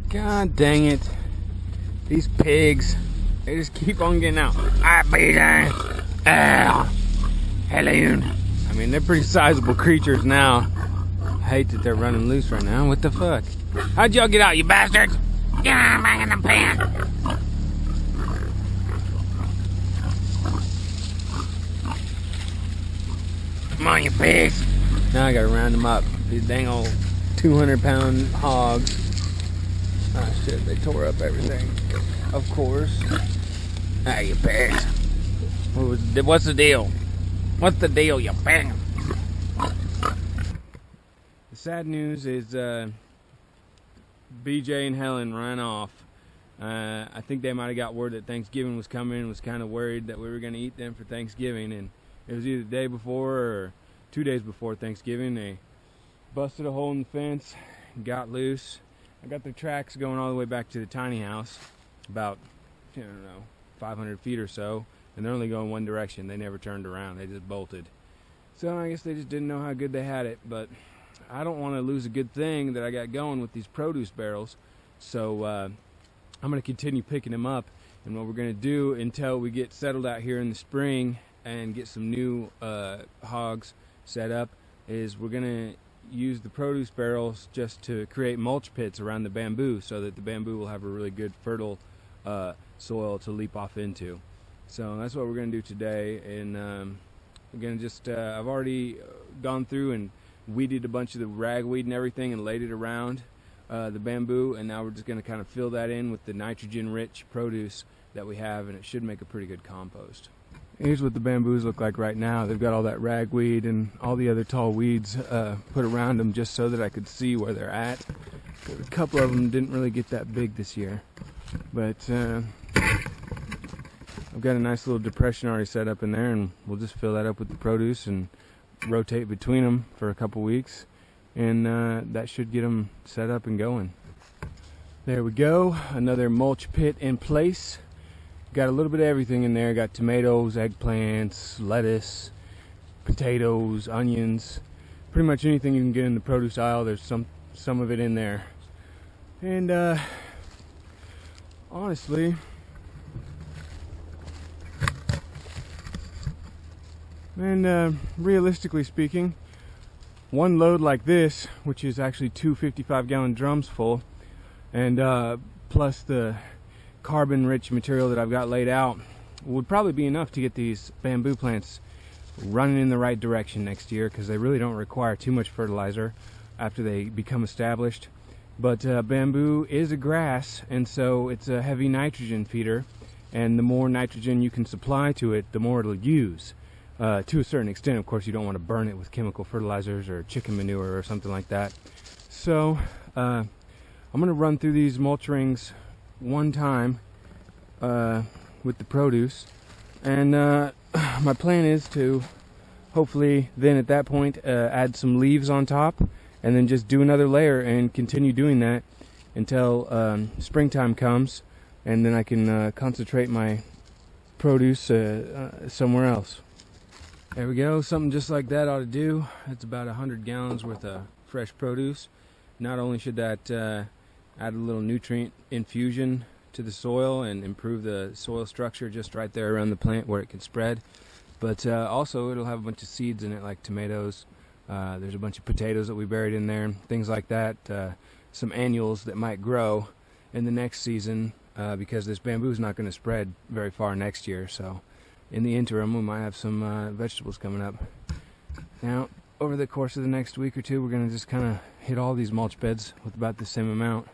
God dang it. These pigs, they just keep on getting out. I beat her. Hello. I mean, they're pretty sizable creatures now. I hate that they're running loose right now. What the fuck? How'd y'all get out, you bastards? Get on back in the pen. Come on, you pigs. Now I gotta round them up. These dang old 200-pound hogs. Ah, shit, they tore up everything. Of course. Ah, you pigs. What's the deal? What's the deal, you pig? The sad news is BJ and Helen ran off. I think they might have got word that Thanksgiving was coming and was kind of worried that we were going to eat them for Thanksgiving. And it was either the day before or 2 days before Thanksgiving. They busted a hole in the fence and got loose. I got their tracks going all the way back to the tiny house, about, I don't know, 500 feet or so, and they're only going one direction. They never turned around. They just bolted. So I guess they just didn't know how good they had it, but I don't want to lose a good thing that I got going with these produce barrels, so I'm going to continue picking them up, and what we're going to do until we get settled out here in the spring and get some new hogs set up is we're going to use the produce barrels just to create mulch pits around the bamboo so that the bamboo will have a really good fertile soil to leap off into. So that's what we're going to do today, and we're going to just I've already gone through and weeded a bunch of the ragweed and everything and laid it around the bamboo, and now we're just going to kind of fill that in with the nitrogen rich produce that we have, and it should make a pretty good compost. Here's what the bamboos look like right now. They've got all that ragweed and all the other tall weeds put around them just so that I could see where they're at. A couple of them didn't really get that big this year, but I've got a nice little depression already set up in there, and we'll just fill that up with the produce and rotate between them for a couple weeks, and that should get them set up and going. There we go, another mulch pit in place. Got a little bit of everything in there. Got tomatoes, eggplants, lettuce, potatoes, onions, pretty much anything you can get in the produce aisle. There's some of it in there. And honestly, and realistically speaking, one load like this, which is actually two 55-gallon drums full, and plus the carbon-rich material that I've got laid out, would probably be enough to get these bamboo plants running in the right direction next year, because they really don't require too much fertilizer after they become established. But bamboo is a grass, and so it's a heavy nitrogen feeder, and the more nitrogen you can supply to it, the more it'll use. To a certain extent, of course, you don't want to burn it with chemical fertilizers or chicken manure or something like that. So I'm going to run through these mulch rings one time with the produce, and my plan is to hopefully then at that point add some leaves on top, and then just do another layer and continue doing that until springtime comes, and then I can concentrate my produce somewhere else. There we go, something just like that ought to do. That's about 100 gallons worth of fresh produce. Not only should that add a little nutrient infusion to the soil and improve the soil structure just right there around the plant where it can spread, but also it'll have a bunch of seeds in it, like tomatoes. There's a bunch of potatoes that we buried in there, things like that. Some annuals that might grow in the next season, because this bamboo is not going to spread very far next year. So in the interim, we might have some vegetables coming up. Now, over the course of the next week or two, we're going to just kind of hit all these mulch beds with about the same amount,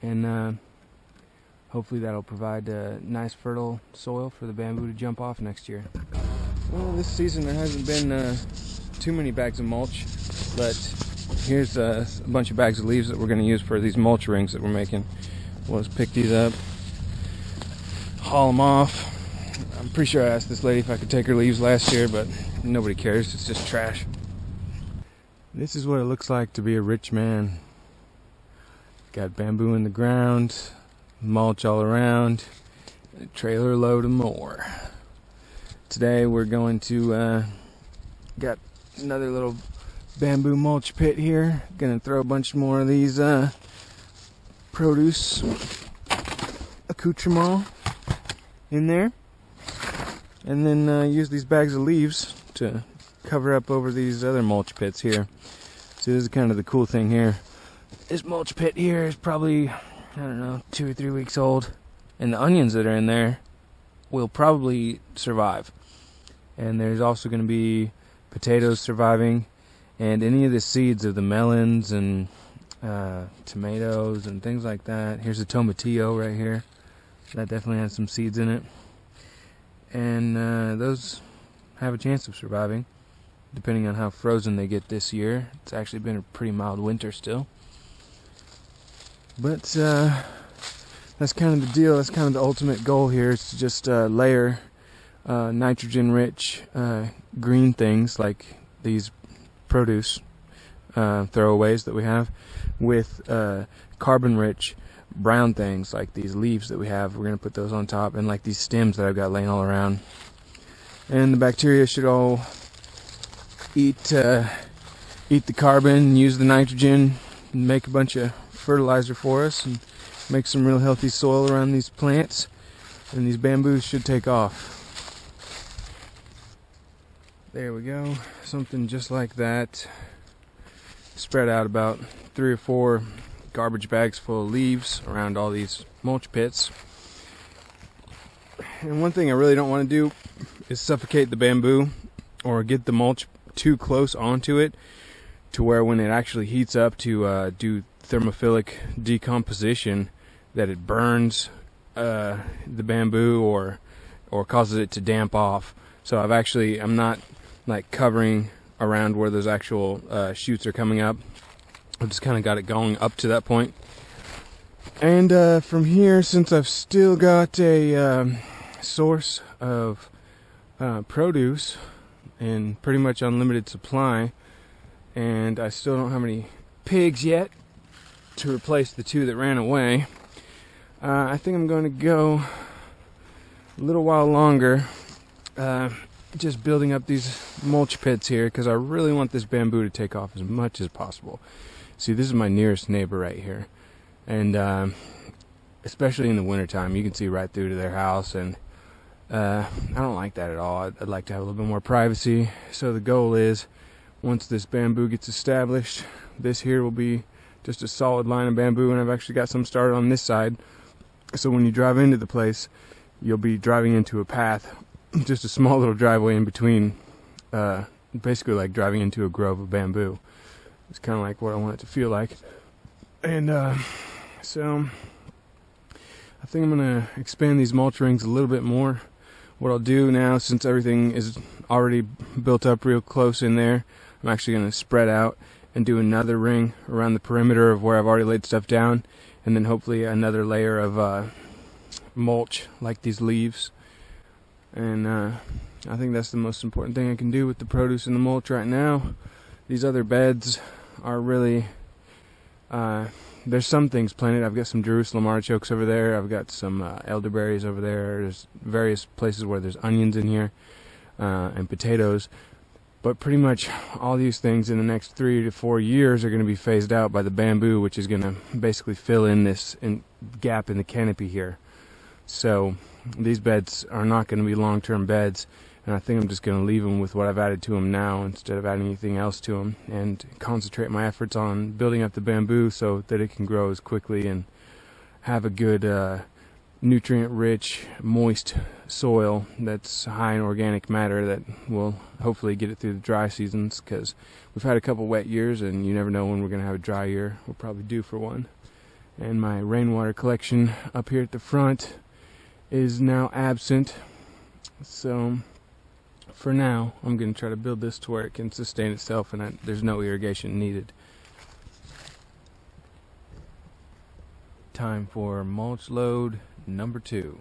and hopefully that'll provide nice fertile soil for the bamboo to jump off next year. Well, this season there hasn't been too many bags of mulch, but here's a bunch of bags of leaves that we're going to use for these mulch rings that we're making. We'll just pick these up, haul them off. I'm pretty sure I asked this lady if I could take her leaves last year, but nobody cares. It's just trash. This is what it looks like to be a rich man. Got bamboo in the ground, mulch all around, and a trailer load of more. Today we're going to got another little bamboo mulch pit here. Gonna throw a bunch more of these produce accoutrement in there, and then use these bags of leaves to cover up over these other mulch pits here. See, this is kind of the cool thing here. This mulch pit here is probably, I don't know, 2 or 3 weeks old, and the onions that are in there will probably survive. And there's also going to be potatoes surviving, and any of the seeds of the melons and tomatoes and things like that. Here's a tomatillo right here. That definitely has some seeds in it. And those have a chance of surviving, depending on how frozen they get this year. It's actually been a pretty mild winter still. But that's kind of the deal. That's kind of the ultimate goal here, is to just layer nitrogen-rich green things like these produce throwaways that we have with carbon-rich brown things like these leaves that we have. We're going to put those on top, and like these stems that I've got laying all around. And the bacteria should all eat the carbon, use the nitrogen, and make a bunch of fertilizer for us, and make some real healthy soil around these plants, and these bamboos should take off. There we go, something just like that. Spread out about 3 or 4 garbage bags full of leaves around all these mulch pits. And one thing I really don't want to do is suffocate the bamboo or get the mulch too close onto it to where when it actually heats up to do thermophilic decomposition, that it burns the bamboo or causes it to damp off. So I'm not like covering around where those actual shoots are coming up. I've just kind of got it going up to that point. And from here, since I've still got a source of produce in pretty much unlimited supply, and I still don't have any pigs yet to replace the 2 that ran away, I think I'm going to go a little while longer just building up these mulch pits here, because I really want this bamboo to take off as much as possible. See, this is my nearest neighbor right here, and especially in the wintertime, you can see right through to their house, and I don't like that at all. I'd like to have a little bit more privacy. So the goal is, once this bamboo gets established, this here will be just a solid line of bamboo, and I've actually got some started on this side. So when you drive into the place, you'll be driving into a path, just a small little driveway in between, basically like driving into a grove of bamboo. It's kind of like what I want it to feel like. And so I think I'm going to expand these mulch rings a little bit more. What I'll do now, since everything is already built up real close in there, I'm actually going to spread out and do another ring around the perimeter of where I've already laid stuff down, and then hopefully another layer of mulch like these leaves. And I think that's the most important thing I can do with the produce and the mulch right now. These other beds are really, there's some things planted. I've got some Jerusalem artichokes over there. I've got some elderberries over there. There's various places where there's onions in here and potatoes. But pretty much all these things in the next 3 to 4 years are going to be phased out by the bamboo, which is going to basically fill in this gap in the canopy here. So these beds are not going to be long-term beds, and I think I'm just going to leave them with what I've added to them now instead of adding anything else to them, and concentrate my efforts on building up the bamboo so that it can grow as quickly and have a good nutrient-rich, moist soil that's high in organic matter that will hopefully get it through the dry seasons, because we've had a couple wet years and you never know when we're going to have a dry year. We're probably due for one. And my rainwater collection up here at the front is now absent, so for now I'm going to try to build this to where it can sustain itself and there's no irrigation needed. Time for mulch load number 2.